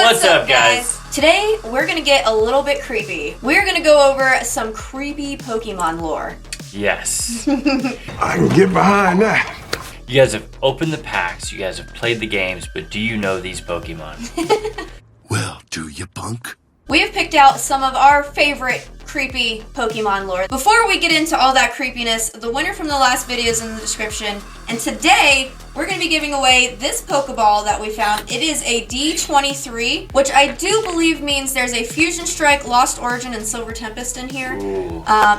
What's up, guys? Today, we're gonna get a little bit creepy. We're gonna go over some creepy Pokemon lore. Yes. I can get behind that. You guys have opened the packs, you guys have played the games, but do you know these Pokemon? Well, do you, punk? We have picked out some of our favorite creepy Pokemon lore. Before we get into all that creepiness, the winner from the last video is in the description. And today, we're going to be giving away this Pokeball that we found. It is a D23, which I do believe means there's a Fusion Strike, Lost Origin, and Silver Tempest in here.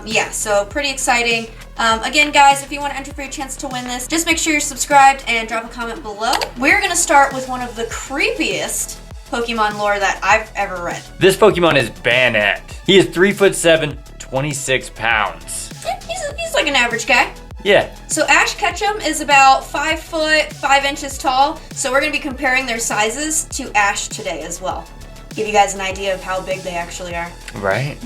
Yeah, so pretty exciting. Again, guys, if you want to enter for your chance to win this, just make sure you're subscribed and drop a comment below. We're going to start with one of the creepiest Pokemon lore that I've ever read. This Pokemon is Banette. He is 3'7", 26 pounds. He's like an average guy. Yeah. So Ash Ketchum is about 5 foot 5 inches tall. So we're going to be comparing their sizes to Ash today as well. Give you guys an idea of how big they actually are. Right.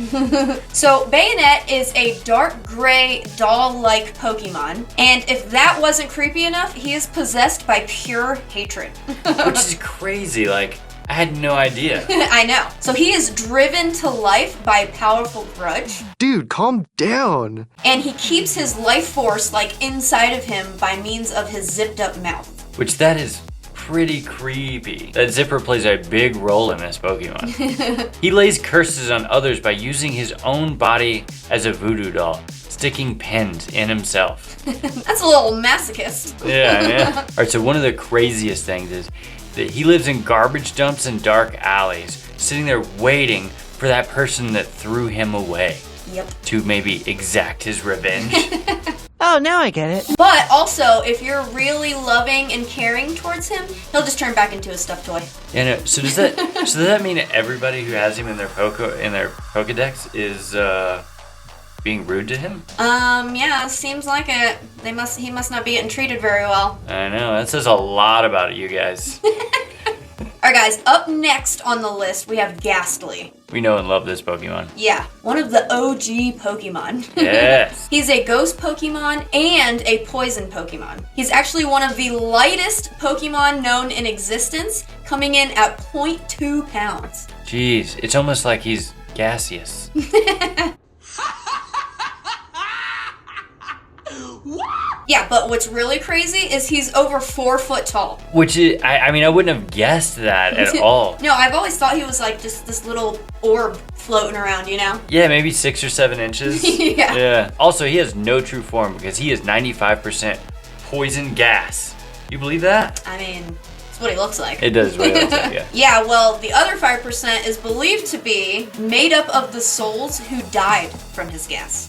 So Banette is a dark gray doll-like Pokemon. And if that wasn't creepy enough, he is possessed by pure hatred. Which is crazy. Like, I had no idea. I know. So he is driven to life by a powerful grudge. Dude, calm down. And he keeps his life force like inside of him by means of his zipped up mouth. Which that is pretty creepy. That zipper plays a big role in this Pokemon. He lays curses on others by using his own body as a voodoo doll, sticking pins in himself. That's a little masochist. Yeah. Alright, so one of the craziest things is that he lives in garbage dumps and dark alleys, sitting there waiting for that person that threw him away. Yep. To maybe exact his revenge. Oh, now I get it. But also, if you're really loving and caring towards him, he'll just turn back into a stuffed toy. Yeah, no, so does that mean that everybody who has him in their Pokedex is being rude to him? Yeah, seems like it. He must not be getting treated very well. I know, that says a lot about you guys. Alright guys, up next on the list we have Gastly. We know and love this Pokemon. Yeah, one of the OG Pokemon. Yes. He's a ghost Pokemon and a poison Pokemon. He's actually one of the lightest Pokemon known in existence, coming in at 0.2 pounds. Jeez, it's almost like he's gaseous. Yeah, but what's really crazy is he's over 4 foot tall. Which is, I mean, I wouldn't have guessed that at all. No, I've always thought he was like just this little orb floating around, you know? Yeah, maybe 6 or 7 inches. Yeah. Also, he has no true form because he is 95% poison gas. You believe that? I mean, it's what he looks like. It does what it looks like, yeah. Yeah, well, the other 5% is believed to be made up of the souls who died from his gas.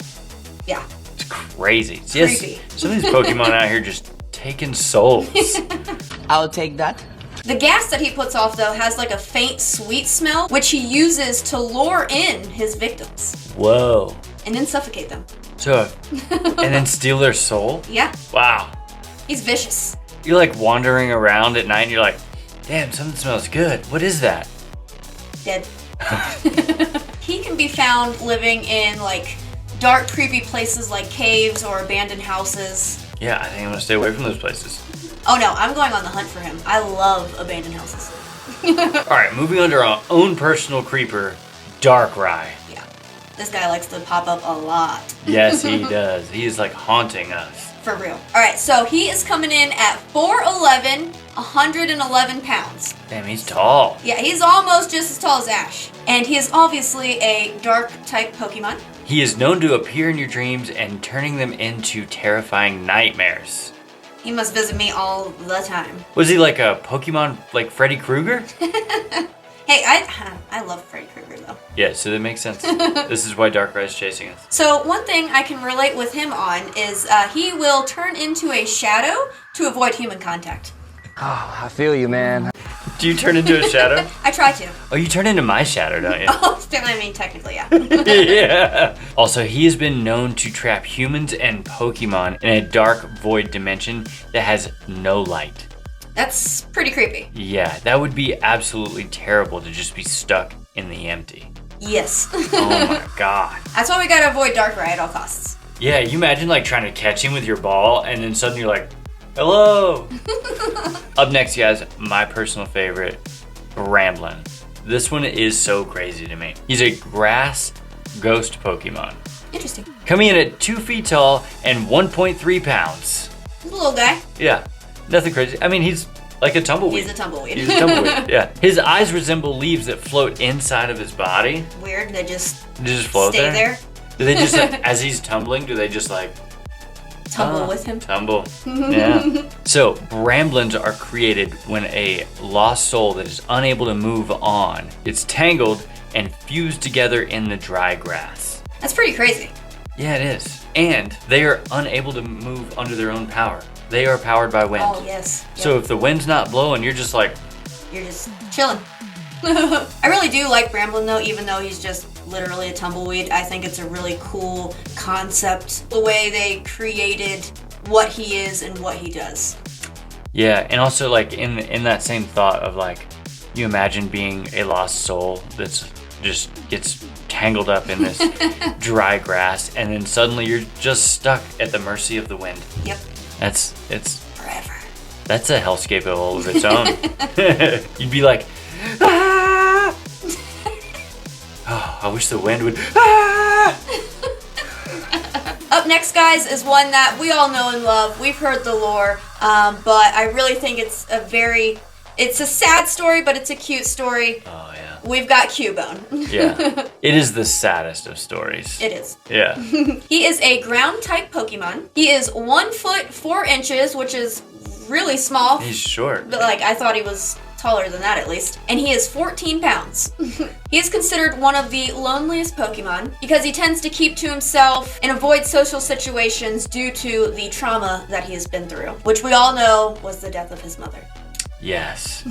Yeah. It's crazy. Creepy. Some of these Pokemon out here just taking souls. I'll take that. The gas that he puts off, though, has like a faint sweet smell, which he uses to lure in his victims. Whoa. And then suffocate them. So, and then steal their soul? Yeah. Wow. He's vicious. You're like wandering around at night and you're like, damn, something smells good. What is that? Dead. He can be found living in like dark, creepy places like caves or abandoned houses. Yeah, I think I'm gonna stay away from those places. Oh no, I'm going on the hunt for him. I love abandoned houses. Alright, moving on to our own personal creeper, Darkrai. Yeah, this guy likes to pop up a lot. Yes, he does. He is like haunting us. For real. Alright, so he is coming in at 4'11", 111 pounds. Damn, he's tall. Yeah, he's almost just as tall as Ash. And he is obviously a dark type Pokemon. He is known to appear in your dreams and turning them into terrifying nightmares. He must visit me all the time. Was he like a Pokemon like Freddy Krueger? Hey, I love Freddy Krueger though. Yeah, so that makes sense. This is why Darkrai is chasing us. So one thing I can relate with him on is he will turn into a shadow to avoid human contact. Oh, I feel you, man. Do you turn into a shadow? I try to. Oh, you turn into my shadow, don't you? Oh, I mean, technically, yeah. Yeah. Also, he has been known to trap humans and Pokemon in a dark void dimension that has no light. That's pretty creepy. Yeah, that would be absolutely terrible to just be stuck in the empty. Yes. Oh my god. That's why we gotta avoid Darkrai at all costs. Yeah, you imagine like trying to catch him with your ball and then suddenly you're like, hello. Up next, guys, my personal favorite, Bramblin. This one is so crazy to me. He's a grass ghost Pokemon. Interesting. Coming in at 2 feet tall and 1.3 pounds. He's a little guy. Yeah, nothing crazy. I mean, he's like a tumbleweed. He's a tumbleweed. He's a tumbleweed, yeah. His eyes resemble leaves that float inside of his body. Weird, they just Float stay there. Do they just, like, as he's tumbling, do they just like... Tumble with him. Tumble, yeah. So, Bramblins are created when a lost soul that is unable to move on gets tangled and fused together in the dry grass. That's pretty crazy. Yeah, it is. And they are unable to move under their own power. They are powered by wind. Oh, yes. So if the wind's not blowing, you're just like... You're just chilling. I really do like Bramblin though, even though he's just literally a tumbleweed. I think it's a really cool concept, the way they created what he is and what he does. Yeah, and also like in that same thought of like, you imagine being a lost soul that's just gets tangled up in this dry grass, and then suddenly you're just stuck at the mercy of the wind. Yep. It's forever. That's a hellscape all of its own. You'd be like, ah! Oh, I wish the wind would. Ah! Up next, guys, is one that we all know and love. We've heard the lore, but I really think it's a sad story, but it's a cute story. Oh yeah. We've got Cubone. Yeah. It is the saddest of stories. It is. Yeah. He is a ground type Pokemon. He is 1 foot 4 inches, which is really small. He's short. But like, I thought he was taller than that at least. And he is 14 pounds. He is considered one of the loneliest Pokemon because he tends to keep to himself and avoid social situations due to the trauma that he has been through, which we all know was the death of his mother. Yes.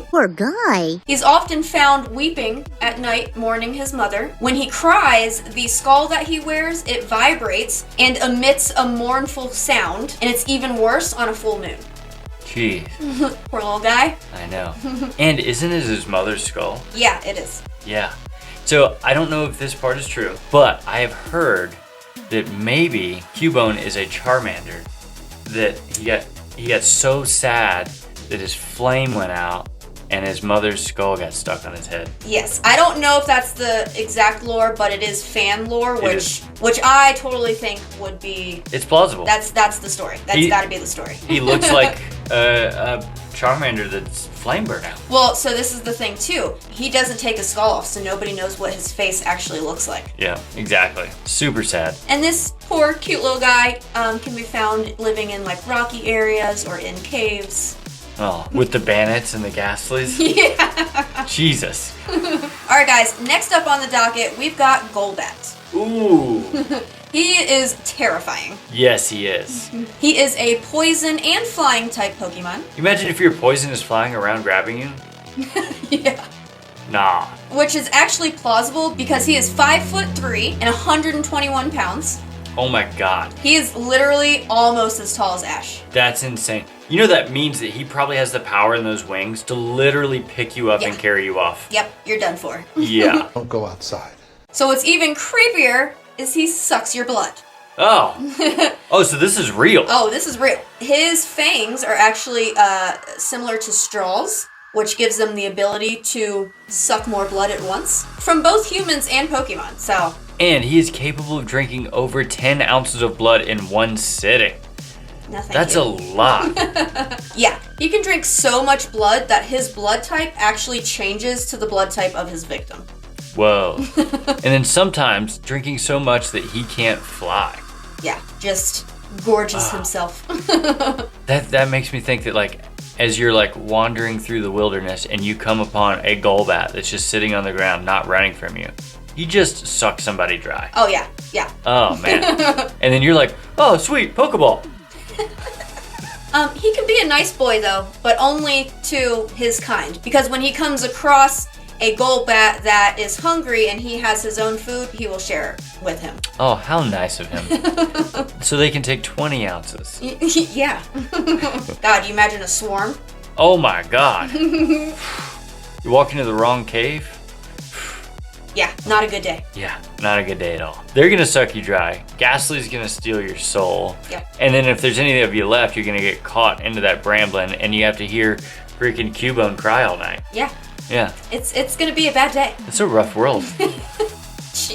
Poor guy. He's often found weeping at night, mourning his mother. When he cries, the skull that he wears, it vibrates and emits a mournful sound, and it's even worse on a full moon. Jeez. Poor little guy. I know. And isn't it his mother's skull? Yeah, it is. Yeah. So I don't know if this part is true, but I have heard that maybe Cubone is a Charmander. That he got so sad that his flame went out and his mother's skull got stuck on his head. Yes, I don't know if that's the exact lore, but it is fan lore, which I totally think would be. It's plausible. That's the story. That's got to be the story. He looks like a Charmander that's flame burnt out. Well, so this is the thing too. He doesn't take his skull off, so nobody knows what his face actually looks like. Yeah, exactly. Super sad. And this poor, cute little guy can be found living in like rocky areas or in caves. Oh, with the Banettes and the Gastlys? Yeah. Jesus. Alright guys, next up on the docket, we've got Golbat. Ooh. He is terrifying. Yes, he is. He is a poison and flying type Pokemon. Imagine if your poison is flying around grabbing you. Yeah. Nah. Which is actually plausible because he is 5'3" and 121 pounds. Oh my god. He is literally almost as tall as Ash. That's insane. You know that means that he probably has the power in those wings to literally pick you up and carry you off. Yep, you're done for. Yeah. Don't go outside. So what's even creepier is he sucks your blood. Oh. Oh, so this is real. Oh, this is real. His fangs are actually similar to straws, which gives them the ability to suck more blood at once from both humans and Pokemon. So. And he is capable of drinking over 10 ounces of blood in one sitting. No, thank That's you. a lot. Yeah, he can drink so much blood that his blood type actually changes to the blood type of his victim. Whoa. And then sometimes drinking so much that he can't fly. Yeah, just gorges himself. That makes me think that like as you're like wandering through the wilderness and you come upon a Golbat that's just sitting on the ground not running from you, he just sucks somebody dry. Oh yeah, yeah. Oh man. And then you're like, oh sweet, Pokeball. He can be a nice boy though, but only to his kind. Because when he comes across a Golbat that is hungry and he has his own food, he will share it with him. Oh, how nice of him. So they can take 20 ounces. Yeah. God, you imagine a swarm? Oh my god. You walk into the wrong cave? Yeah, not a good day. Yeah, not a good day at all. They're gonna suck you dry. Gastly's gonna steal your soul. Yep. And then if there's any of you left, you're gonna get caught into that Bramblin and you have to hear freaking Cubone cry all night. Yeah. Yeah. It's gonna be a bad day. It's a rough world.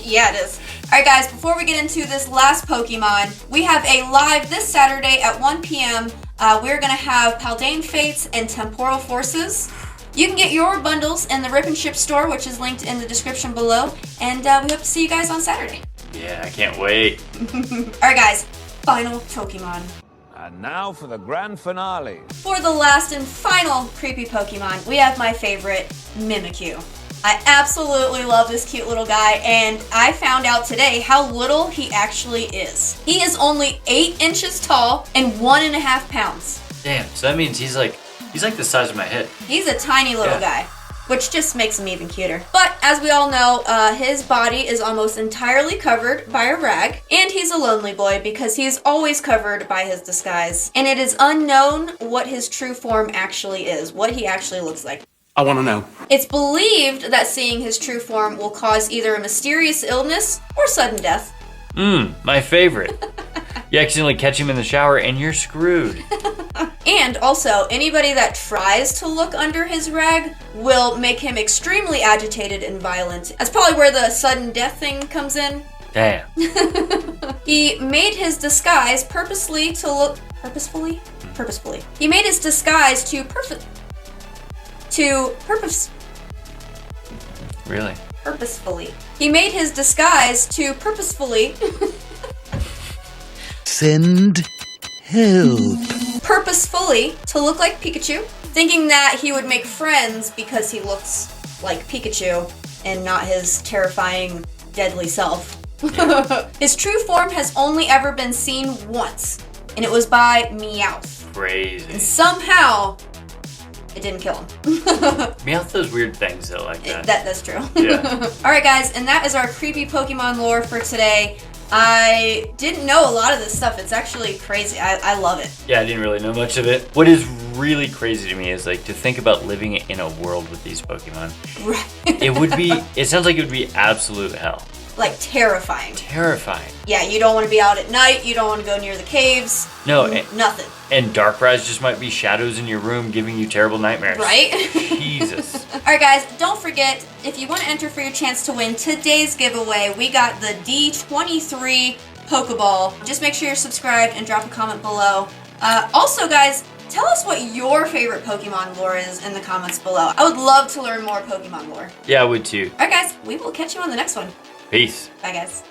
Yeah, it is. Alright guys, before we get into this last Pokemon, we have a live this Saturday at 1 p.m. We're going to have Paldean Fates and Temporal Forces. You can get your bundles in the Rip and Ship store, which is linked in the description below. And we hope to see you guys on Saturday. Yeah, I can't wait. Alright guys, final Pokemon. And now for the grand finale. For the last and final creepy Pokemon, we have my favorite, Mimikyu. I absolutely love this cute little guy, and I found out today how little he actually is. He is only 8 inches tall and 1.5 pounds. Damn, so that means he's like the size of my head. He's a tiny little guy, which just makes him even cuter. But as we all know, his body is almost entirely covered by a rag, and he's a lonely boy because he is always covered by his disguise. And it is unknown what his true form actually is, what he actually looks like. I want to know. It's believed that seeing his true form will cause either a mysterious illness or sudden death. My favorite. You accidentally catch him in the shower and you're screwed. And also, anybody that tries to look under his rag will make him extremely agitated and violent. That's probably where the sudden death thing comes in. Damn. He made his disguise purposefully. He made his disguise Really? Purposefully. He made his disguise to purposefully Send help. purposefully to look like Pikachu, thinking that he would make friends because he looks like Pikachu and not his terrifying, deadly self. His true form has only ever been seen once, and it was by Meowth. Crazy. And somehow, it didn't kill him. Meowth does weird things though, like that. That's true. Yeah. Alright guys, and that is our creepy Pokemon lore for today. I didn't know a lot of this stuff. It's actually crazy. I love it. Yeah, I didn't really know much of it. What is really crazy to me is like to think about living in a world with these Pokemon. Right. It sounds like it would be absolute hell. Like terrifying. Terrifying. Yeah, you don't want to be out at night. You don't want to go near the caves. No, nothing. And Darkrai's just might be shadows in your room giving you terrible nightmares. Right? Jesus. Alright guys, don't forget, if you want to enter for your chance to win today's giveaway, we got the D23 Pokeball. Just make sure you're subscribed and drop a comment below. Also guys, tell us what your favorite Pokemon lore is in the comments below. I would love to learn more Pokemon lore. Yeah, I would too. Alright guys, we will catch you on the next one. Peace. Bye guys.